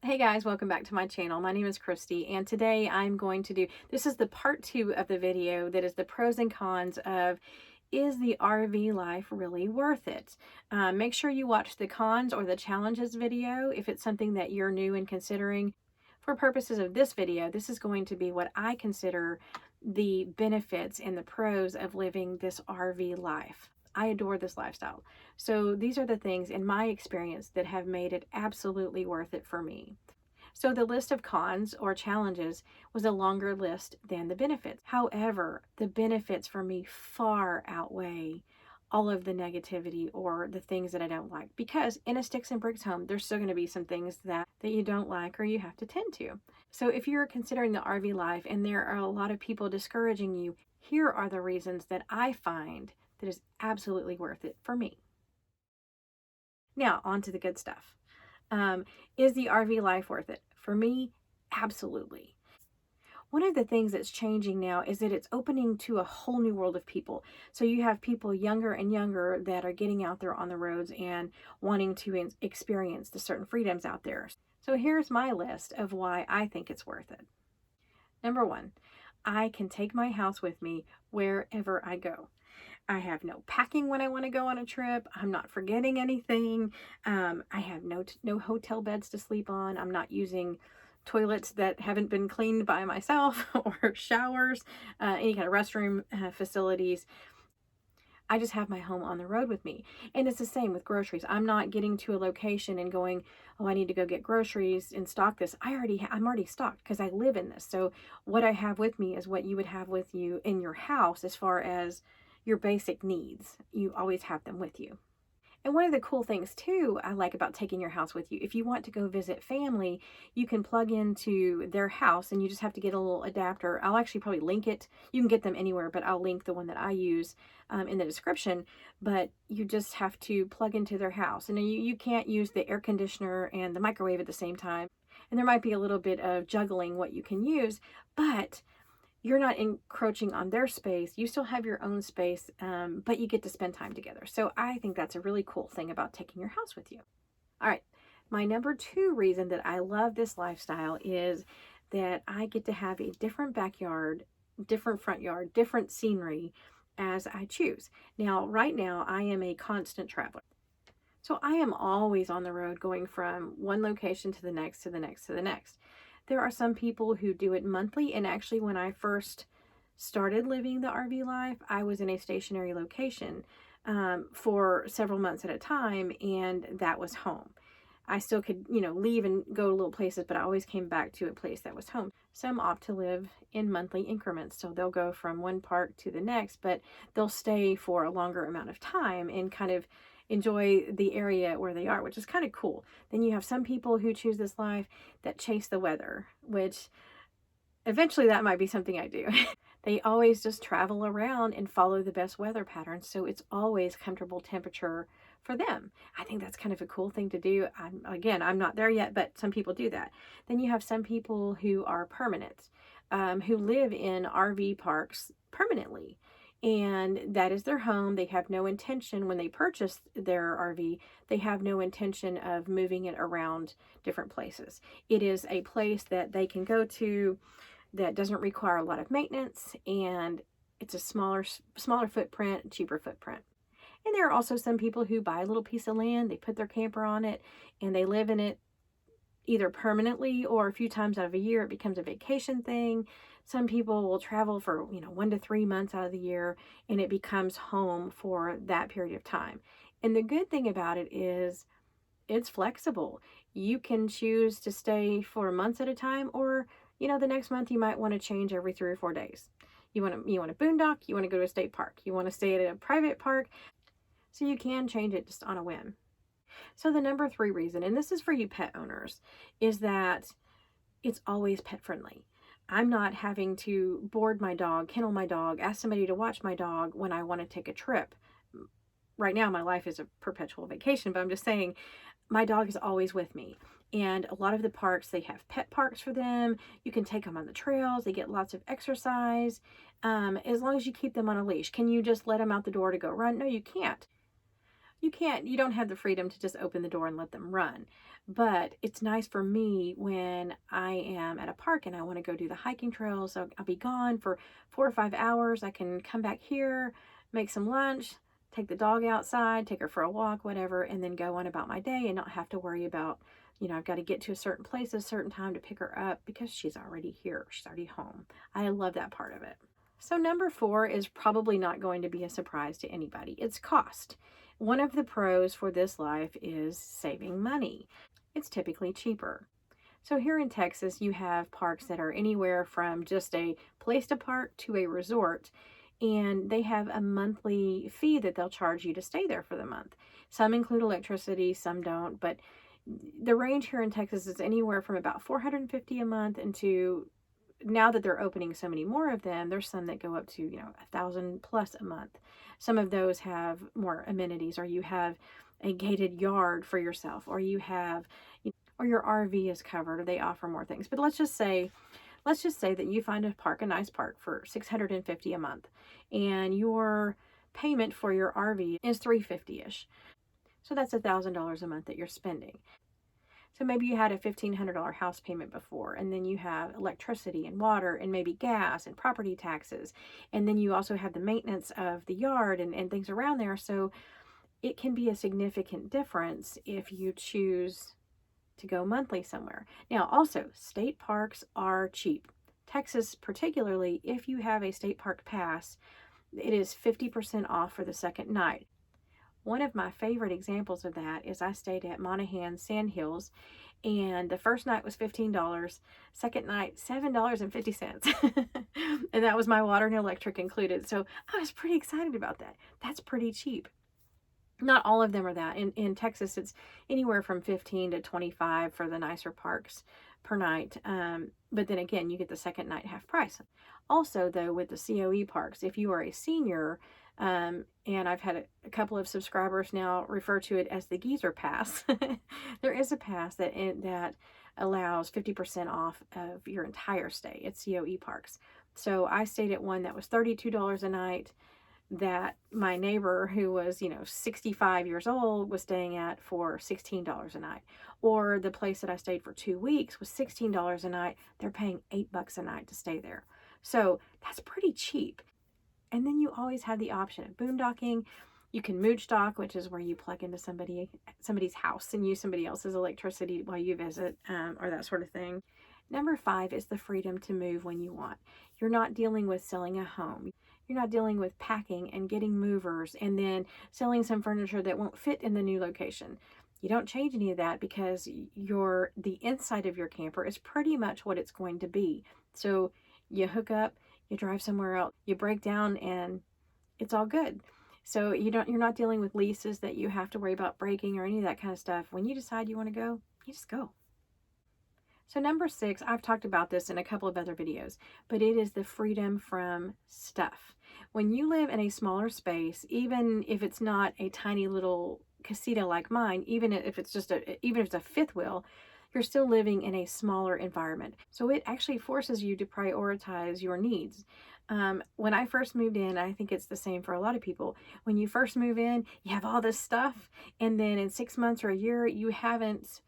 Hey guys, welcome back to my channel. My name is Christy, and today I'm going to do, this is the part 2 of the video that is the pros and cons of, is the RV life really worth it? Make sure you watch the cons or the challenges video if it's something that you're new and considering. For purposes of this video, this is going to be what I consider the benefits and the pros of living this RV life. I adore this lifestyle. So these are the things in my experience that have made it absolutely worth it for me. So the list of cons or challenges was a longer list than the benefits. However, the benefits for me far outweigh all of the negativity or the things that I don't like, because in a sticks and bricks home, there's still going to be some things that you don't like or you have to tend to. So if you're considering the RV life and there are a lot of people discouraging you, here are the reasons that I find that is absolutely worth it for me. Now, on to the good stuff. Is the RV life worth it? For me, absolutely. One of the things that's changing now is that it's opening to a whole new world of people. So you have people younger and younger that are getting out there on the roads and wanting to experience the certain freedoms out there. So here's my list of why I think it's worth it. Number one, I can take my house with me wherever I go. I have no packing when I want to go on a trip. I'm not forgetting anything. I have no hotel beds to sleep on. I'm not using toilets that haven't been cleaned by myself or showers, any kind of restroom facilities. I just have my home on the road with me. And it's the same with groceries. I'm not getting to a location and going, oh, I need to go get groceries and stock this. I'm already stocked because I live in this. So what I have with me is what you would have with you in your house as far as your basic needs. You always have them with you. And one of the cool things too, I like about taking your house with you, if you want to go visit family, you can plug into their house and you just have to get a little adapter. I'll actually probably link it. You can get them anywhere, but I'll link the one that I use in the description. But you just have to plug into their house. And you can't use the air conditioner and the microwave at the same time. And there might be a little bit of juggling what you can use, but you're not encroaching on their space. You still have your own space, but you get to spend time together. So I think that's a really cool thing about taking your house with you. All right. My number 2 reason that I love this lifestyle is that I get to have a different backyard, different front yard, different scenery as I choose. Now, right now, I am a constant traveler. So I am always on the road going from one location to the next, to the next, to the next. There are some people who do it monthly, and actually when I first started living the RV life, I was in a stationary location for several months at a time, and that was home. I still could, leave and go to little places, but I always came back to a place that was home. Some opt to live in monthly increments, so they'll go from one park to the next, but they'll stay for a longer amount of time and kind of enjoy the area where they are, which is kind of cool. Then you have some people who choose this life that chase the weather, which eventually that might be something I do. They always just travel around and follow the best weather patterns, so it's always comfortable temperature for them. I think that's kind of a cool thing to do. I'm not there yet, but some people do that. Then you have some people who are permanent, who live in RV parks permanently, and that is their home. They have no intention, when they purchase their RV, they have no intention of moving it around different places. It is a place that they can go to that doesn't require a lot of maintenance, and it's a smaller footprint, cheaper footprint. And there are also some people who buy a little piece of land, they put their camper on it, and they live in it either permanently or a few times out of a year. It becomes a vacation thing. Some people will travel for 1 to 3 months out of the year, and it becomes home for that period of time. And the good thing about it is it's flexible. You can choose to stay for months at a time, or the next month you might want to change every 3 or 4 days. You want to boondock, you want to go to a state park, you want to stay at a private park, so you can change it just on a whim. So the number 3 reason, and this is for you pet owners, is that it's always pet friendly. I'm not having to board my dog, kennel my dog, ask somebody to watch my dog when I want to take a trip. Right now my life is a perpetual vacation, but I'm just saying my dog is always with me. And a lot of the parks, they have pet parks for them. You can take them on the trails. They get lots of exercise, as long as you keep them on a leash. Can you just let them out the door to go run? No, you can't. you don't have the freedom to just open the door and let them run. But it's nice for me when I am at a park and I want to go do the hiking trails. So I'll be gone for 4 or 5 hours. I can come back here, make some lunch, take the dog outside, take her for a walk, whatever, and then go on about my day and not have to worry about, I've got to get to a certain place at a certain time to pick her up because she's already here. She's already home. I love that part of it. So number 4 is probably not going to be a surprise to anybody. It's cost. One of the pros for this life is saving money. It's typically cheaper. So here in Texas, you have parks that are anywhere from just a place to park to a resort, and they have a monthly fee that they'll charge you to stay there for the month. Some include electricity, some don't, but the range here in Texas is anywhere from about $450 a month into, now that they're opening so many more of them, there's some that go up to, 1,000 plus a month. Some of those have more amenities, or you have a gated yard for yourself, or you have, or your RV is covered, or they offer more things. But let's just say that you find a park, a nice park, for $650 a month, and your payment for your RV is $350-ish. So that's $1,000 a month that you're spending. So maybe you had a $1,500 house payment before, and then you have electricity and water and maybe gas and property taxes. And then you also have the maintenance of the yard and things around there. So it can be a significant difference if you choose to go monthly somewhere. Now, also, state parks are cheap. Texas, particularly, if you have a state park pass, it is 50% off for the second night. One of my favorite examples of that is I stayed at Monahan Sandhills, and the first night was $15, second night $7.50. And that was my water and electric included. So I was pretty excited about that. That's pretty cheap. Not all of them are that. In Texas, it's anywhere from 15 to 25 for the nicer parks per night. But then again, you get the second night half price. Also, though, with the COE parks, if you are a senior, and I've had a couple of subscribers now refer to it as the geezer pass. There is a pass that allows 50% off of your entire stay at COE parks. So I stayed at one that was $32 a night, that my neighbor, who was 65 years old, was staying at for $16 a night. Or the place that I stayed for 2 weeks was $16 a night. They're paying $8 a night to stay there. So that's pretty cheap. And then you always have the option of boondocking. You can mooch dock, which is where you plug into somebody's house and use somebody else's electricity while you visit, or that sort of thing. Number 5 is the freedom to move when you want. You're not dealing with selling a home. You're not dealing with packing and getting movers and then selling some furniture that won't fit in the new location. You don't change any of that because the inside of your camper is pretty much what it's going to be. So you hook up, you drive somewhere else, you break down, and it's all good. So you're not dealing with leases that you have to worry about breaking or any of that kind of stuff. When you decide you want to go, you just go. So number 6, I've talked about this in a couple of other videos, but it is the freedom from stuff. When you live in a smaller space, even if it's not a tiny little casita like mine, even if it's a fifth wheel, you're still living in a smaller environment. So it actually forces you to prioritize your needs. When I first moved in, I think it's the same for a lot of people. When you first move in, you have all this stuff, and then in 6 months or a year, you haven't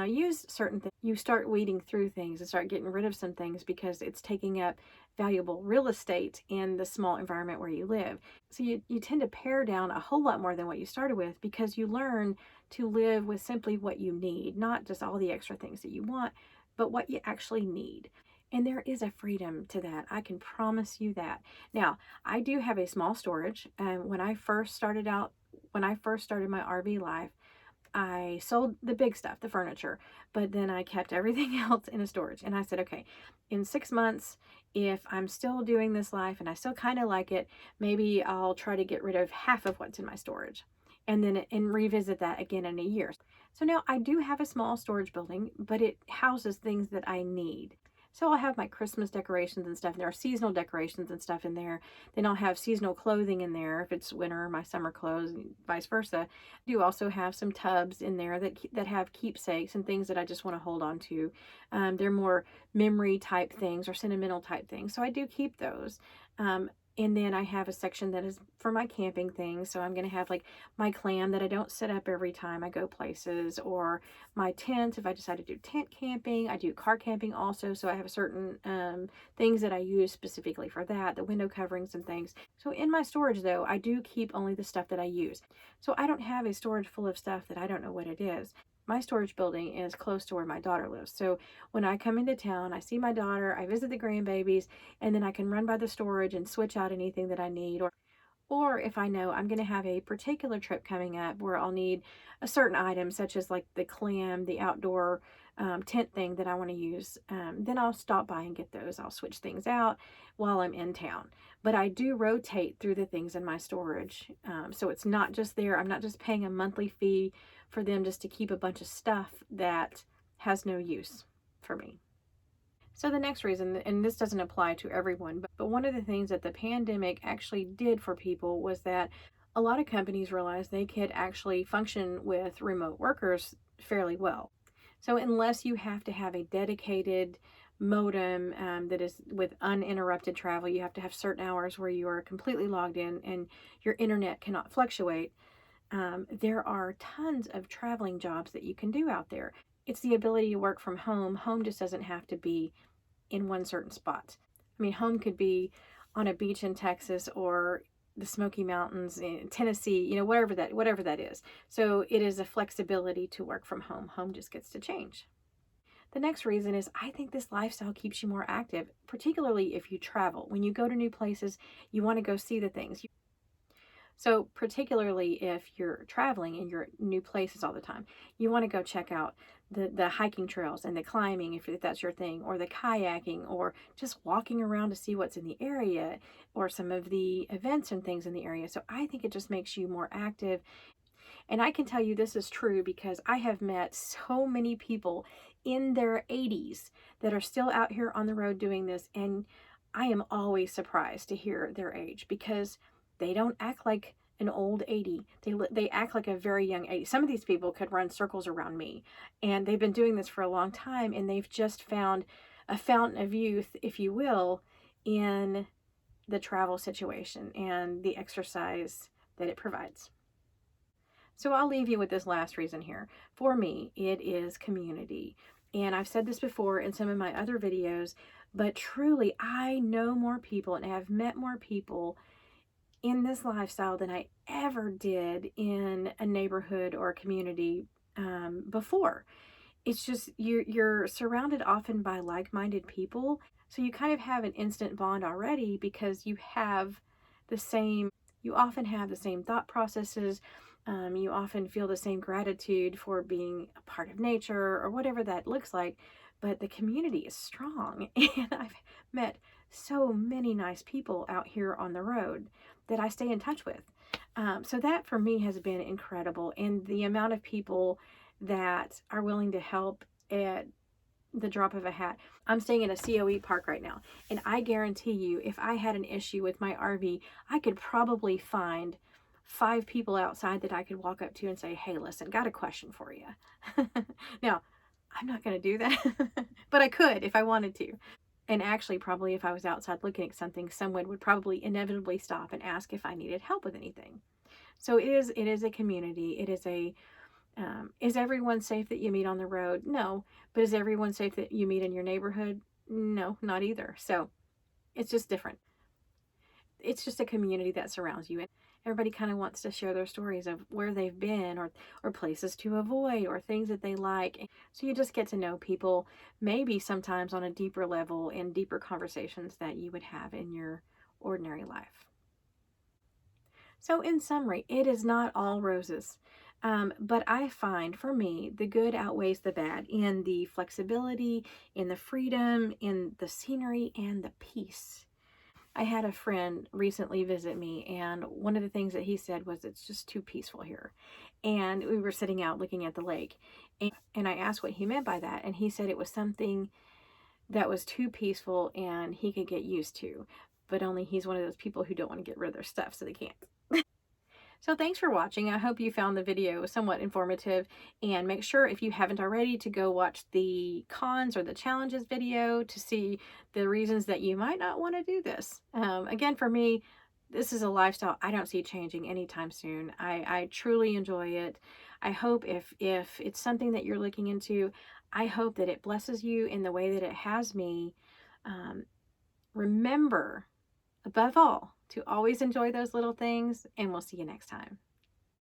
used certain things. You start weeding through things and start getting rid of some things because it's taking up valuable real estate in the small environment where you live. So you tend to pare down a whole lot more than what you started with because you learn to live with simply what you need, not just all the extra things that you want, but what you actually need. And there is a freedom to that. I can promise you that. Now, I do have a small storage. When I first started my RV life, I sold the big stuff, the furniture, but then I kept everything else in a storage. And I said, okay, in 6 months, if I'm still doing this life and I still kind of like it, maybe I'll try to get rid of half of what's in my storage and revisit that again in a year. So now I do have a small storage building, but it houses things that I need. So I'll have my Christmas decorations and stuff. There are seasonal decorations and stuff in there. Then I'll have seasonal clothing in there if it's winter, my summer clothes, and vice versa. I do also have some tubs in there that have keepsakes and things that I just want to hold on to. They're more memory type things or sentimental type things. So I do keep those. And then I have a section that is for my camping things. So I'm going to have like my clam that I don't set up every time I go places, or my tent if I decide to do tent camping. I do car camping also. So I have certain things that I use specifically for that, the window coverings and things. So in my storage though, I do keep only the stuff that I use. So I don't have a storage full of stuff that I don't know what it is. My storage building is close to where my daughter lives. So when I come into town, I see my daughter, I visit the grandbabies, and then I can run by the storage and switch out anything that I need. Or if I know I'm going to have a particular trip coming up where I'll need a certain item, such as like the clam, the outdoor tent thing that I want to use, then I'll stop by and get those. I'll switch things out while I'm in town. But I do rotate through the things in my storage. So it's not just there. I'm not just paying a monthly fee for them just to keep a bunch of stuff that has no use for me. So the next reason, and this doesn't apply to everyone, but one of the things that the pandemic actually did for people was that a lot of companies realized they could actually function with remote workers fairly well. So unless you have to have a dedicated modem that is with uninterrupted travel, you have to have certain hours where you are completely logged in and your internet cannot fluctuate. There are tons of traveling jobs that you can do out there. It's the ability to work from home. Home just doesn't have to be in one certain spot. I mean, home could be on a beach in Texas or the Smoky Mountains in Tennessee, whatever that is. So it is a flexibility to work from home. Home just gets to change. The next reason is I think this lifestyle keeps you more active, particularly if you travel. When you go to new places, you want to go see the things. So particularly if you're traveling and you're at new places all the time, you want to go check out the hiking trails and the climbing if that's your thing, or the kayaking, or just walking around to see what's in the area, or some of the events and things in the area. So I think it just makes you more active. And I can tell you this is true because I have met so many people in their 80s that are still out here on the road doing this. And I am always surprised to hear their age because they don't act like an old 80. They act like a very young 80. Some of these people could run circles around me, and they've been doing this for a long time, and they've just found a fountain of youth, if you will, in the travel situation and the exercise that it provides. So I'll leave you with this last reason here. For me, it is community. And I've said this before in some of my other videos, but truly, I know more people and have met more people in this lifestyle than I ever did in a neighborhood or a community before. It's just you're surrounded often by like-minded people, so you kind of have an instant bond already because you often have the same thought processes. You often feel the same gratitude for being a part of nature or whatever that looks like, but the community is strong. And I've met so many nice people out here on the road that I stay in touch with. So that for me has been incredible. And the amount of people that are willing to help at the drop of a hat. I'm staying in a COE park right now, and I guarantee you, if I had an issue with my RV, I could probably find 5 people outside that I could walk up to and say, hey, listen, got a question for you. Now, I'm not going to do that, but I could if I wanted to. And actually, probably if I was outside looking at something, someone would probably inevitably stop and ask if I needed help with anything. So it is a community. It is is everyone safe that you meet on the road? No. But is everyone safe that you meet in your neighborhood? No, not either. So it's just different. It's just a community that surrounds you. And everybody kind of wants to share their stories of where they've been, or places to avoid, or things that they like. So you just get to know people, maybe sometimes on a deeper level, in deeper conversations that you would have in your ordinary life. So in summary, it is not all roses. But I find for me, the good outweighs the bad in the flexibility, in the freedom, in the scenery, and the peace. I had a friend recently visit me, and one of the things that he said was, it's just too peaceful here. And we were sitting out looking at the lake, and I asked what he meant by that, and he said it was something that was too peaceful and he could get used to, but only he's one of those people who don't want to get rid of their stuff, so they can't. So thanks for watching. I hope you found the video somewhat informative, and make sure, if you haven't already, to go watch the cons or the challenges video to see the reasons that you might not want to do this. Again, for me, this is a lifestyle I don't see changing anytime soon. I truly enjoy it. I hope if it's something that you're looking into, I hope that it blesses you in the way that it has me. Um, Remember, above all, to always enjoy those little things, and we'll see you next time.